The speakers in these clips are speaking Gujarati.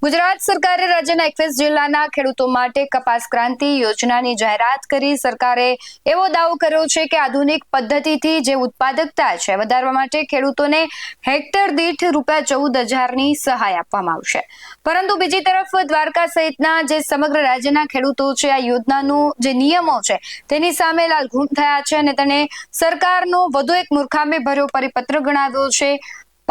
ગુજરાત સરકારે રાજ્યના 21 જિલ્લાના ખેડૂતો માટે કપાસ ક્રાંતિ યોજનાની જાહેરાત કરી. સરકારે એવો દાવો કર્યો છે કે આધુનિક પદ્ધતિથી જે ઉત્પાદકતા છે વધારવા માટે ખેડૂતોને હેક્ટર દીઠ ₹14,000ની સહાય આપવામાં આવશે. પરંતુ બીજી તરફ દ્વારકા સહિતના જે સમગ્ર રાજ્યના ખેડૂતો છે આ યોજનાનું જે નિયમો છે તેની સામે લાલઘૂમ થયા છે અને તેને સરકારનો વધુ એક મૂર્ખામી ભર્યો પરિપત્ર ગણાવ્યો છે.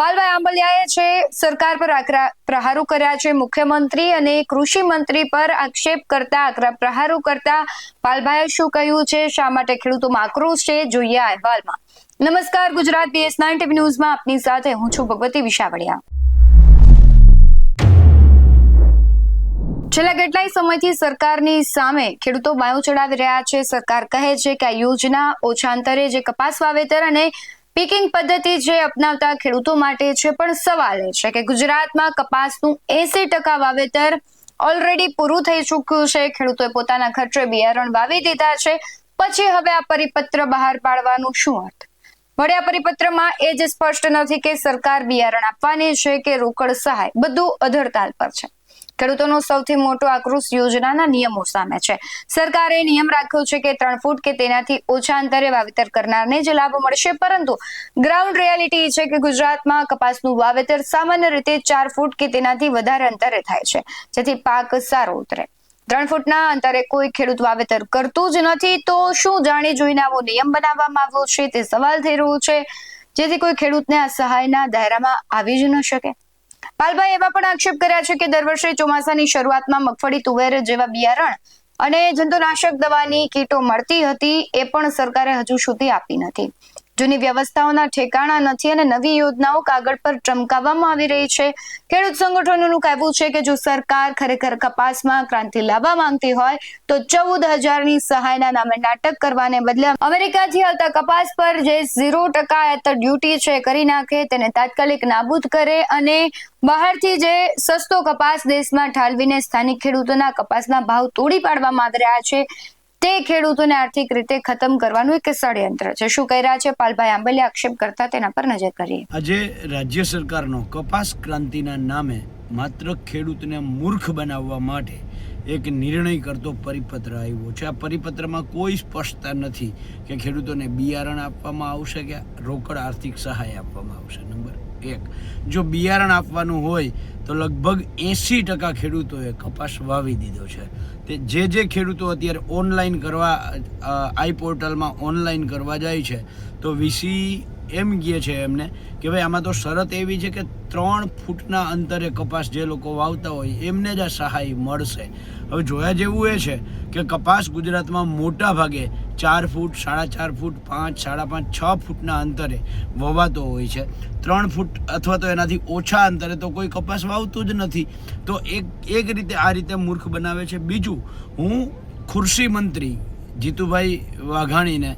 પાલભાઈ આંબલિયાએ છે સરકાર પર આકરા પ્રહારો કર્યા છે. મુખ્યમંત્રી અને કૃષિ મંત્રી પર આક્ષેપ કરતા આકરા પ્રહારો કરતા પાલભાઈએ શું કહ્યું છે, શા માટે ખેડૂતોમાં આક્રોશ છે, જોઈએ આ અહેવાલમાં. નમસ્કાર, ગુજરાત BS9 TV ન્યૂઝમાં આપની સાથે હું છું ભગવતી વિશાવડિયા. છેલ્લા કેટલાય સમયથી સરકારની સામે ખેડૂતો બાયો ચડાવી રહ્યા છે. સરકાર કહે છે કે આ યોજના ઓછા અંતરે જે કપાસ વાવેતર અને પીકિંગ પદ્ધતિ જે અપનાવતા ખેડૂતો માટે છે, પણ સવાલ એ છે કે ગુજરાતમાં કપાસનું 80% વાવેતર ઓલરેડી પૂરું થઈ ચૂક્યું છે. ખેડૂતોએ પોતાના ખર્ચે બિયારણ વાવી દીધા છે. પછી હવે આ પરિપત્ર બહાર પાડવાનું શું અર્થ? વળી આ પરિપત્રમાં એ જ સ્પષ્ટ નથી કે સરકાર બિયારણ આપવાની છે કે રોકડ સહાય, બધું અધરતાલ પર છે. ખેડૂતોનો સૌથી મોટો આક્રોશ યોજનાના નિયમો સામે છે. સરકારે નિયમ રાખ્યો છે કે 3 ફૂટ કે તેનાથી ઓછા અંતરે વાવેતર કરનારને જ લાભ મળશે, પરંતુ ગ્રાઉન્ડ રિયાલિટી છે કે ગુજરાતમાં કપાસનું વાવેતર સામાન્ય રીતે 4 ફૂટ કે તેનાથી વધારે અંતરે થાય છે, જેથી પાક સારો ઉતરે. 3 ફૂટના અંતરે કોઈ ખેડૂત વાવેતર કરતું જ નથી. તો શું જાણી જોઈને આવો નિયમ બનાવવામાં આવ્યો છે તે સવાલ થઈ રહ્યો છે, જેથી કોઈ ખેડૂતને આ સહાયના દાયરામાં આવી જ ન શકે. પાલભાઈ એવા પણ આક્ષેપ કર્યા છે કે દર વર્ષે ચોમાસાની શરૂઆતમાં મગફળી, તુવેર જેવા બિયારણ અને જંતુનાશક દવાની કીટો મળતી હતી, એ પણ સરકારે હજુ સુધી આપી નથી. જૂની વ્યવસ્થાઓના ઠેકાણા નથી અને નવી યોજનાઓ કાગળ પર ચમકાવવામાં આવી રહી છે. ખેડૂત સંગઠનોનું કહેવું છે કે જો સરકાર ખરેખર કપાસમાં ક્રાંતિ લાવવા માંગતી હોય તો 14,000ની સહાયના નામે નાટક કરવાને બદલે અમેરિકાથી આવતા કપાસ પર જે 0% આયાત ડ્યુટી છે કરી નાખે, તેને તાત્કાલિક નાબૂદ કરે અને બહારથી જે સસ્તો કપાસ દેશમાં ઠાલવીને સ્થાનિક ખેડૂતોના કપાસના ભાવ તોડી પાડવામાં આવી રહ્યા છે, તે ખેડૂતોને આર્થિક રીતે ખતમ કરવાનું એક ષડયંત્ર છે. શું કહી રહ્યા છે પાલભાઈ આંબલિયા આક્ષેપ કરતા, તેના પર નજર કરીએ. આજે રાજ્ય સરકારનો કપાસ ક્રાંતિના નામે માત્ર ખેડૂતને મૂર્ખ બનાવવા માટે એક નિર્ણય કરતો પરિપત્ર આવ્યો છે. આ પરિપત્રમાં કોઈ સ્પષ્ટતા નથી કે ખેડૂતોને બિયારણ આપવામાં આવશે કે રોકડ આર્થિક સહાય આપવામાં આવશે. નંબર 1, જો બિયારણ આપવાનું હોય તો લગભગ 80% ખેડૂતોએ કપાસ વાવી દીધો છે. તે જે ખેડૂતો અત્યારે ઓનલાઈન કરવા આઈ પોર્ટલમાં ઓનલાઈન કરવા જાય છે તો વીસી એમ કહે છે એમને કે ભાઈ આમાં તો શરત એવી છે કે 3 ફૂટના અંતરે કપાસ જે લોકો વાવતા હોય એમને જ આ સહાય મળશે. હવે જોયા જેવું એ છે કે કપાસ ગુજરાતમાં મોટા ભાગે 4 ફૂટ, 4.5 ફૂટ, 5, 5.5, 6 ફૂટના અંતરે વવાતો હોય છે. 3 ફૂટ અથવા તો એનાથી ઓછા અંતરે તો કોઈ કપાસ વાવતું જ નથી. તો એક રીતે આ રીતે મૂર્ખ બનાવે છે. બીજું, હું કૃષિ મંત્રી જીતુભાઈ વાઘાણીને,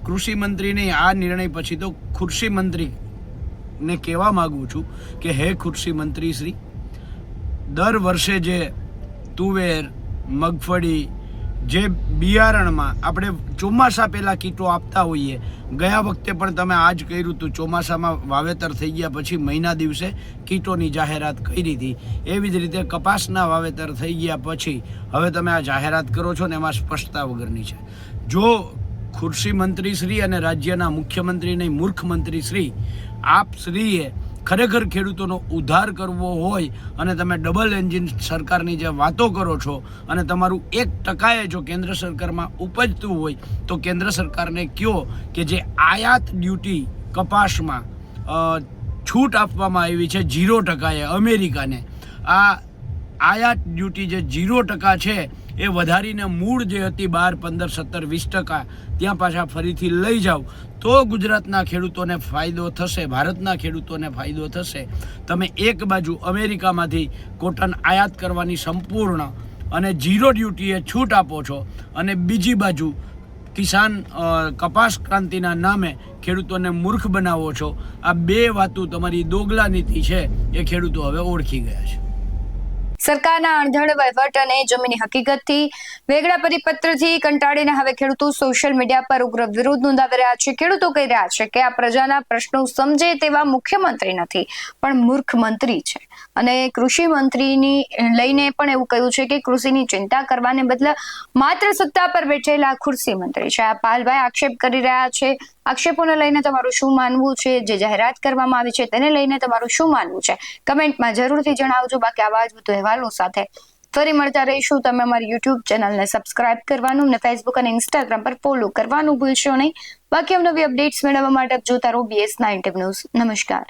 કૃષિ મંત્રીને આ નિર્ણય પછી તો કૃષિ મંત્રીને કહેવા માગું છું કે હે કૃષિ મંત્રી શ્રી, દર વર્ષે જે તુવેર, મગફળી, જે બિયારણમાં આપણે ચોમાસા પહેલાં કીટો આપતા હોઈએ, ગયા વખતે પણ તમે આ જ કર્યું હતું. ચોમાસામાં વાવેતર થઈ ગયા પછી મહિના દિવસે કીટોની જાહેરાત કરી હતી. એવી જ રીતે કપાસના વાવેતર થઈ ગયા પછી હવે તમે આ જાહેરાત કરો છો ને એમાં સ્પષ્ટતા વગરની છે. જો કૃષિ મંત્રી શ્રી અને રાજ્યના મુખ્યમંત્રી નહીં, મૂર્ખ મંત્રી શ્રી, આપ શ્રીએ ખરેખર ખેડૂતોનો ઉદ્ધાર કરવો હોય અને તમે ડબલ એન્જિન સરકારની જે વાતો કરો છો અને તમારું 1% જો કેન્દ્ર સરકારમાં ઉપજતું હોય તો કેન્દ્ર સરકારને કહો કે જે આયાત ડ્યુટી કપાસમાં છૂટ આપવામાં આવી છે 0% અમેરિકાને, આ આયાત ડ્યુટી જે 0% છે એ વધારીને મૂળ જે હતી 12, 15, 17, 20% ત્યાં પાછા ફરીથી લઈ જાઓ તો ગુજરાતના ખેડૂતોને ફાયદો થશે, ભારતના ખેડૂતોને ફાયદો થશે. તમે એક બાજુ અમેરિકામાંથી કોટન આયાત કરવાની સંપૂર્ણ અને 0 ડ્યુટીએ છૂટ આપો છો અને બીજી બાજુ કિસાન કપાસ ક્રાંતિના નામે ખેડૂતોને મૂર્ખ બનાવો છો. આ બે વાતો તમારી દોગલા નીતિ છે એ ખેડૂતો હવે ઓળખી ગયા છે. સરકારના અણધડ વહીવટ અને જમીની હકીકતથી વેગળા પરિપત્રથી કંટાળીને હવે ખેડૂતો સોશિયલ મીડિયા પર ઉગ્ર વિરોધ નોંધાવી રહ્યા છે. ખેડૂતો કહી રહ્યા છે કે આ પ્રજાના પ્રશ્નો સમજે તેવા મુખ્યમંત્રી નથી, પણ મૂર્ખ મંત્રી છે. અને કૃષિ મંત્રીની લઈને પણ એવું કહ્યું છે કે કૃષિની ચિંતા કરવાને બદલે માત્ર સત્તા પર બેઠેલા ખુરશી મંત્રી છે. આ પાલભાઈ આક્ષેપ કરી રહ્યા છે. આક્ષેપોને લઈને તમારું શું માનવું છે? જે જાહેરાત કરવામાં આવી છે તેને લઈને તમારું શું માનવું છે? કમેન્ટમાં જરૂરથી જણાવજો. બાકી આવા જ વધુ અહેવાલો સાથે ફરી મળતા રહીશું. તમે અમારી યુટ્યુબ ચેનલને સબસ્ક્રાઇબ કરવાનું અને ફેસબુક અને ઇન્સ્ટાગ્રામ પર ફોલો કરવાનું ભૂલશો નહીં. બાકી નવી અપડેટ્સ મેળવવા માટે જોતા રહો BS9 ન્યૂઝ. નમસ્કાર.